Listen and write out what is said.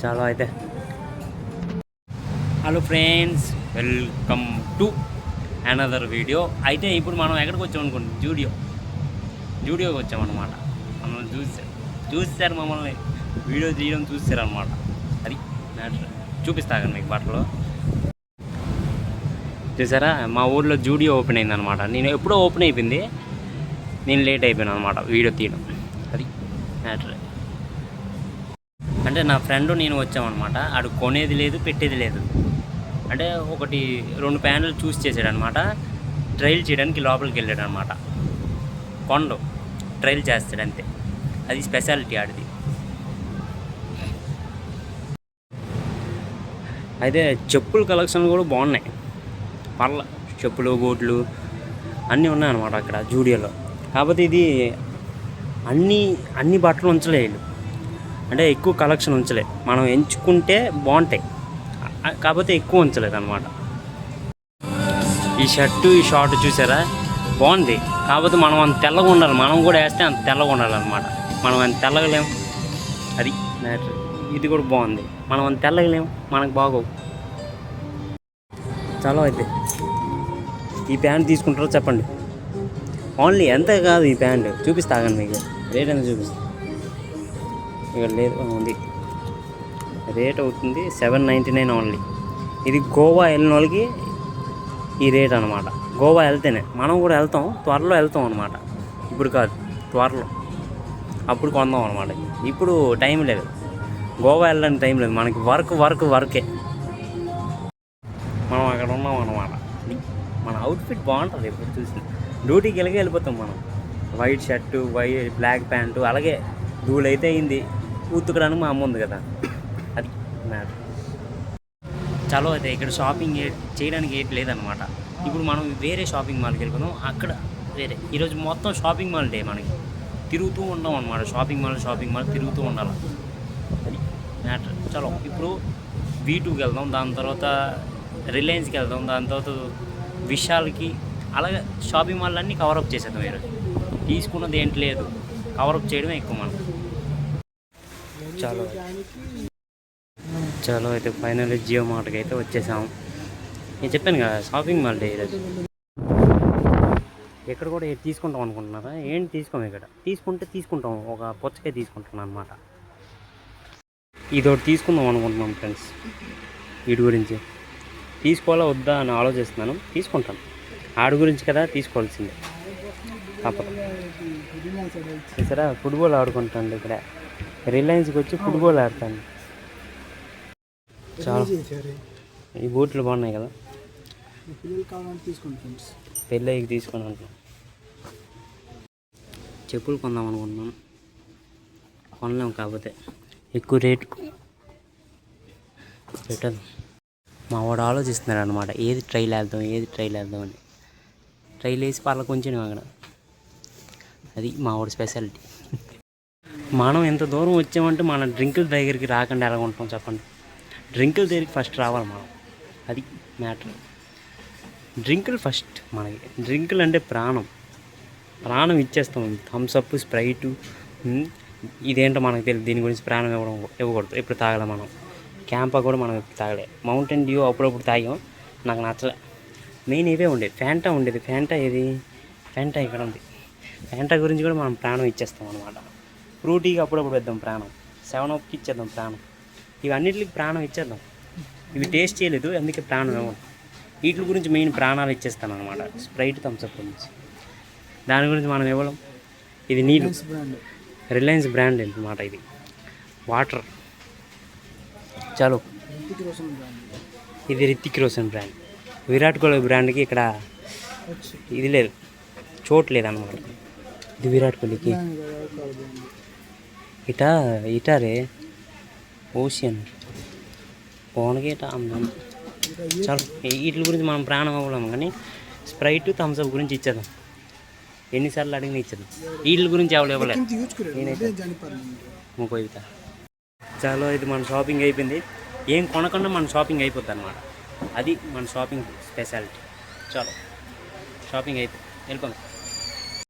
చాలా అయితే hello friends, welcome to another video. అయితే ఇప్పుడు మనం ఎక్కడికి వచ్చాం అనుకోండి, జూడియోకి వచ్చామన్నమాట. మమ్మల్ని చూసారు మమ్మల్ని వీడియో తీయడం చూసారనమాట. అది మ్యాటర్. చూపిస్తాను మీకు బట్టలు. చూసారా, మా ఊర్లో జూడియో ఓపెన్ అయిందనమాట. నేను ఎప్పుడో ఓపెన్ అయిపోయింది, నేను లేట్ అయిపోయాను అనమాట వీడియో తీయడం. అది మ్యాటర్. అంటే నా ఫ్రెండ్ నేను వచ్చామన్నమాట. ఆడు కొనేది లేదు, పెట్టేది లేదు. అంటే 1-2 ప్యాంట్లు చూస్ చేసాడనమాట. ట్రైల్ చేయడానికి లోపలికి వెళ్ళాడు అనమాట. కొండ ట్రైల్ చేస్తాడు అంతే, అది స్పెషాలిటీ ఆడిది. అయితే చెప్పుల కలెక్షన్ కూడా బాగున్నాయి. చెప్పులు, బూట్లు అన్నీ ఉన్నాయన్నమాట అక్కడ జూడియోలో. కాకపోతే ఇది అన్ని బట్టలు ఉంచలేదు, అంటే ఎక్కువ కలెక్షన్ ఉంచలే. మనం ఎంచుకుంటే బాగుంటాయి, కాకపోతే ఎక్కువ ఉంచలేదు అనమాట. ఈ షర్టు, ఈ షార్ట్ చూసారా, బాగుంది. కాకపోతే మనం అంత తెల్లగా ఉండాలి. మనం కూడా వేస్తే అంత తెల్లగా ఉండాలన్నమాట. మనం అంత తెల్లగలేం, అది మ్యాటర్. ఇది కూడా బాగుంది, మనం అంత తెల్లగలేం, మనకు బాగోవు. చాలా అయితే ఈ ప్యాంట్ తీసుకుంటారో చెప్పండి. ఓన్లీ ఎంత కాదు, ఈ ప్యాంట్ చూపిస్తా ఆగండి మీకు. రేట్ ఎంత చూపిస్తా, ఇక్కడ లేదు, ఉంది. రేట్ అవుతుంది 799 ఓన్లీ. ఇది గోవా వెళ్ళిన వాళ్ళకి ఈ రేట్ అనమాట. గోవా వెళ్తేనే, మనం కూడా వెళ్తాం, త్వరలో వెళ్తాం అనమాట. ఇప్పుడు కాదు, త్వరలో, అప్పుడు కొందాం అనమాట. ఇప్పుడు టైం లేదు, గోవా వెళ్ళడానికి టైం లేదు. మనకి వర్కే. మనం అక్కడ ఉన్నాం అనమాట. మన అవుట్ఫిట్ బాగుంటుంది. ఎప్పుడు చూసి డ్యూటీకి వెళ్ళిపోతాం మనం. వైట్ షర్టు, బ్లాక్ ప్యాంటు, అలాగే ధూళి అయితే అయింది, ఉతుకడానికి మా అమ్మ ఉంది కదా, అది మ్యాటర్. చలో అయితే ఇక్కడ షాపింగ్ చేయడానికి ఏం లేదనమాట. ఇప్పుడు మనం వేరే షాపింగ్ మాల్కి వెళ్ళిపోతాం. అక్కడ వేరే ఈరోజు మొత్తం షాపింగ్ మాల్ డే. మనకి తిరుగుతూ ఉంటాం అనమాట. షాపింగ్ మాల్ తిరుగుతూ ఉండాలి, అది మ్యాటర్. చలో ఇప్పుడు V2కి వెళ్దాం, దాని తర్వాత రిలయన్స్కి వెళ్దాం, దాని తర్వాత విశాల్కి. అలాగే షాపింగ్ మాల్ అన్నీ కవరప్ చేసేద్దాం. ఈరోజు తీసుకున్నది ఏంటి లేదు, కవరప్ చేయడమే ఎక్కువ మనం. చలో అయితే ఫైనల్లీ జియో మార్ట్కి అయితే వచ్చేసాము. నేను చెప్పాను కదా, షాపింగ్ మాల్ డే ఈరోజు. ఎక్కడ కూడా తీసుకుంటాం అనుకుంటున్నారా? ఏంటి తీసుకోము. ఇక్కడ తీసుకుంటాం. ఒక పుచ్చకాయ తీసుకుంటున్నాను అనమాట. ఇది ఒకటి తీసుకుందాం అనుకుంటున్నాం ఫ్రెండ్స్. వీటి గురించి తీసుకోవాలా వద్దా అని ఆలోచిస్తున్నాను. తీసుకుంటాను, ఆడి గురించి కదా తీసుకోవాల్సిందే, తప్పదు. సరే, ఫుట్బాల్ ఆడుకుంటాను ఇక్కడ. రిలయన్స్కి వచ్చి ఫుట్బాల్ ఆడతాను. చాలా ఈ బూట్లు బాగున్నాయి కదా, పెళ్ళికి తీసుకొని అంటున్నాం. చెప్పులు కొందాం అనుకుంటున్నాం, కొనలేము. కాకపోతే ఎక్కువ రేటు పెట్టదు. మా వాడు ఆలోచిస్తున్నాడు అనమాట, ఏది ట్రైల్ వేద్దాం అని. ట్రైల్ వేసి పర్ల కొంచెం అక్కడ, అది మా వాడి స్పెషాలిటీ. మనం ఎంత దూరం వచ్చామంటే మన డ్రింకుల దగ్గరికి రాకుండా ఎలా ఉంటాం చెప్పండి. డ్రింకుల దగ్గరికి ఫస్ట్ రావాలి మనం, అది మ్యాటర్. డ్రింకులు ఫస్ట్ మనకి. డ్రింకులు అంటే ప్రాణం ఇచ్చేస్తాం. థమ్స్అప్, స్ప్రైటు, ఇదేంటో మనకు తెలియదు. దీని గురించి ప్రాణం ఇవ్వకూడదు. ఇప్పుడు తాగలే మనం. క్యాంపా కూడా మనం తాగలే. మౌంటైన్ డ్యూ అప్పుడప్పుడు తాగాం, నాకు నచ్చలే. మెయిన్ ఇవే ఉండేది. ఫ్యాంటా ఉండేది. ఫ్యాంటా ఇక్కడ ఉంది. ఫ్యాంటా గురించి కూడా మనం ప్రాణం ఇచ్చేస్తాం అనమాట. ఫ్రూటీకి అప్పుడప్పుడు ఇద్దాం ప్రాణం, 7-Upకి ఇచ్చేద్దాం ప్రాణం. ఇవన్నిటికి ప్రాణం ఇచ్చేద్దాం. ఇవి టేస్ట్ చేయలేదు, అందుకే ప్రాణం ఇవ్వం. వీటి గురించి మెయిన్ ప్రాణాలు ఇచ్చేస్తాను అనమాట. స్ప్రైట్, థమ్స్అప్ గురించి, దాని గురించి మనం ఇవ్వలేం. ఇది నీళ్ళు, రిలయన్స్ బ్రాండ్ అనమాట. ఇది వాటర్. చలో, ఇది రితిక్ రోషన్ బ్రాండ్. విరాట్ కోహ్లీ బ్రాండ్కి ఇక్కడ ఇది లేదు, చోటు లేదన్నమాట. ఇది విరాట్ కోహ్లీకి. ఇటారే ఓషియన్ పోనకి ఇట అమ్మాం. చాలు, వీటి గురించి మనం ప్రాణం అవ్వలేము. కానీ స్ప్రైట్, థమ్స్అప్ గురించి ఇచ్చేద్దాం. ఎన్నిసార్లు అడిగినా ఇచ్చేద్దాం. వీటి గురించి ఎవరు ఇవ్వలేదు. నేనైతే ఇంకోయిత. చాలా ఇది మన షాపింగ్ అయిపోయింది. ఏం కొనకుండా మన షాపింగ్ అయిపోద్ది అనమాట. అది మన షాపింగ్ స్పెషాలిటీ. చాలు, షాపింగ్ అయిపోయింది, వెళ్ళిపోండి.